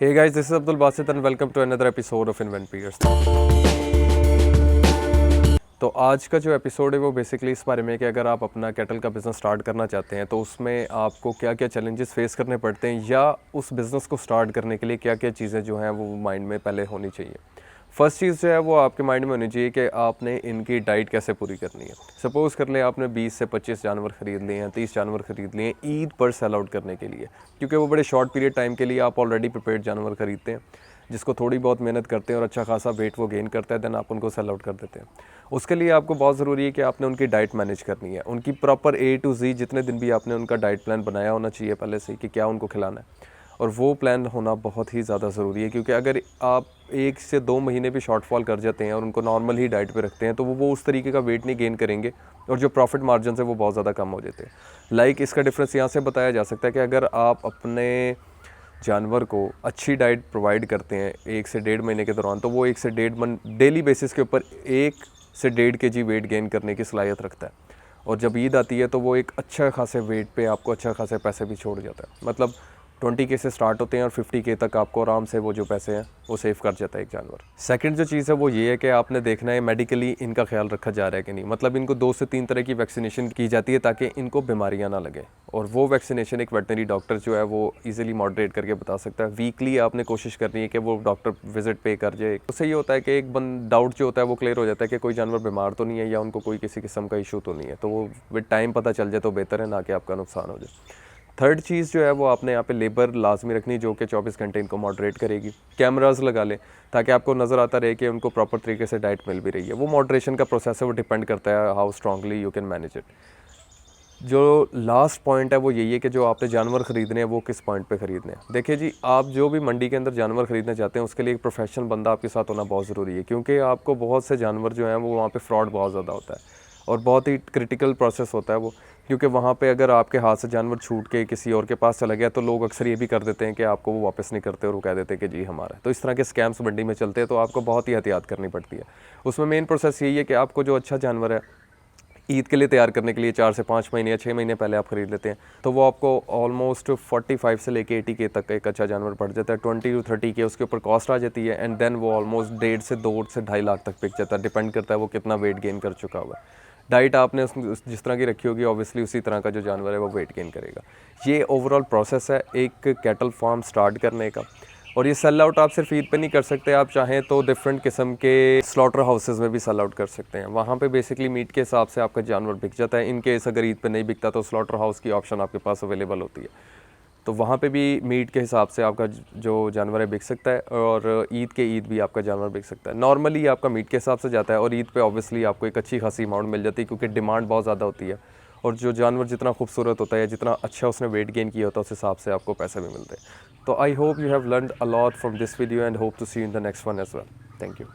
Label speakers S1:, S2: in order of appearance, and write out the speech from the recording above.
S1: Hey guys, this is Abdul Basit and welcome to another episode of Invent Peers। तो आज का जो episode है वो बेसिकली इस बारे में है कि अगर आप अपना कैटल का बिज़नेस स्टार्ट करना चाहते हैं तो उसमें आपको क्या क्या चैलेंजेस फेस करने पड़ते हैं या उस बिज़नेस को स्टार्ट करने के लिए क्या क्या चीज़ें जो हैं वो माइंड में पहले होनी चाहिए। फर्स्ट चीज़ जो है वो आपके माइंड में होनी चाहिए कि आपने इनकी डाइट कैसे पूरी करनी है। सपोज़ कर लें आपने 20 से 25 जानवर ख़रीद लिए हैं, 30 जानवर ख़रीद लिए हैं ईद पर सेल आउट करने के लिए, क्योंकि वो बड़े शॉर्ट पीरियड टाइम के लिए आप ऑलरेडी प्रिपेयर्ड जानवर ख़रीदते हैं जिसको थोड़ी बहुत मेहनत करते हैं और अच्छा खासा वेट वो गेन करता है, देन आप उनको सेल आउट कर देते हैं। उसके लिए आपको बहुत ज़रूरी है कि आपने उनकी डाइट मैनेज करनी है, उनकी प्रॉपर A to Z जितने दिन भी आपने उनका डाइट प्लान बनाया होना चाहिए पहले से कि क्या उनको खिलाना है, और वो प्लान होना बहुत ही ज़्यादा ज़रूरी है। क्योंकि अगर आप 1 से 2 महीने भी शॉर्टफॉल कर जाते हैं और उनको नॉर्मल ही डाइट पे रखते हैं तो वो उस तरीके का वेट नहीं गेन करेंगे और जो प्रॉफिट मार्जिन है वो बहुत ज़्यादा कम हो जाते हैं। इसका डिफरेंस यहाँ से बताया जा सकता है कि अगर आप अपने जानवर को अच्छी डाइट प्रोवाइड करते हैं 1 से 1.5 महीने के दौरान, तो वो 1 से 1.5 मन डेली बेसिस के ऊपर 1 से 1.5 kg वेट गेन करने की सलाहियत रखता है। और जब ईद आती है तो वो एक अच्छा खासे वेट पे आपको अच्छा खासे पैसे भी छोड़ जाता है। मतलब 20K से स्टार्ट होते हैं और 50K तक आपको आराम से वो जो पैसे हैं वो सेव कर जाता है एक जानवर। सेकंड जो चीज़ है वो ये है कि आपने देखना है मेडिकली इनका ख्याल रखा जा रहा है कि नहीं। मतलब इनको 2 से 3 तरह की वैक्सीनेशन की जाती है ताकि इनको बीमारियां ना लगे, और वो वैक्सीनेशन एक वेटनरी डॉक्टर जो है वो ईजिली मॉडरेट करके बता सकता है। वीकली आपने कोशिश करनी है कि वो डॉक्टर विजिट पे कर जाए। उससे ये होता है कि एक डाउट जो होता है वो क्लियर हो जाता है कि कोई जानवर बीमार तो नहीं है या उनको कोई किसी किस्म का इशू तो नहीं है, तो वो विद टाइम पता चल जाए तो बेहतर है, ना कि आपका नुकसान हो जाए। थर्ड चीज़ जो है वो आपने यहाँ पे लेबर लाजमी रखनी जो कि 24 घंटे इनको मॉडरेट करेगी। कैमराज लगा लें ताकि आपको नज़र आता रहे कि उनको प्रॉपर तरीके से डाइट मिल भी रही है। वो मॉडरेशन का प्रोसेस है, वो डिपेंड करता है how strongly you can manage it. जो लास्ट पॉइंट है वो यही है कि जो आपने जानवर ख़रीदने हैं वो किस पॉइंट पे ख़रीदने हैं। देखिए जी, आप जो भी मंडी के अंदर जानवर ख़रीदना चाहते हैं उसके लिए एक प्रोफेशनल बंदा आपके साथ होना बहुत ज़रूरी है, क्योंकि आपको बहुत से जानवर जो हैं वो वहाँ पे फ्रॉड बहुत ज़्यादा होता है और बहुत ही क्रिटिकल प्रोसेस होता है वो। क्योंकि वहाँ पे अगर आपके हाथ से जानवर छूट के किसी और के पास चला गया तो लोग अक्सर ये भी कर देते हैं कि आपको वो वापस नहीं करते और वो कह देते हैं कि जी हमारा है। तो इस तरह के स्कैम्स मंडी में चलते हैं, तो आपको बहुत ही एहतियात करनी पड़ती है। उसमें मेन प्रोसेस यही है कि आपको जो अच्छा जानवर है ईद के लिए तैयार करने के लिए 4 से 5 महीने या 6 महीने पहले आप ख़रीद लेते हैं, तो वो आपको ऑलमोस्ट 45 से लेके 80K तक एक अच्छा जानवर पड़ जाता है। 20 to 30K उसके ऊपर कॉस्ट आ जाती है, एंड देन वो ऑलमोस्ट 1.5 से 2 से 2.5 लाख तक बिक जाता है। डिपेंड करता है वो कितना वेट गेन कर चुका हुआ है। डाइट आपने जिस तरह की रखी होगी ऑब्वियसली उसी तरह का जो जानवर है वो वेट गेन करेगा। ये ओवरऑल प्रोसेस है एक कैटल फार्म स्टार्ट करने का। और ये सेल आउट आप सिर्फ ईद पे नहीं कर सकते, आप चाहें तो डिफरेंट किस्म के स्लॉटर हाउसेस में भी सेल आउट कर सकते हैं। वहाँ पे बेसिकली मीट के हिसाब से आपका जानवर बिक जाता है। इन केस अगर ईद पे नहीं बिकता तो स्लॉटर हाउस की ऑप्शन आपके पास अवेलेबल होती है, तो वहाँ पे भी मीट के हिसाब से आपका जो जानवर है बिक सकता है, और ईद के ईद भी आपका जानवर बिक सकता है। नॉर्मली आपका मीट के हिसाब से जाता है और ईद पे ऑब्वियसली आपको एक अच्छी खासी अमाउंट मिल जाती है, क्योंकि डिमांड बहुत ज़्यादा होती है और जो जानवर जितना खूबसूरत होता है, जितना अच्छा उसने वेट गेन किया होता है, उस हिसाब से आपको पैसे भी मिलते हैं। तो I hope you have learned a lot from this video and hope to see you in the next one as well. Thank you.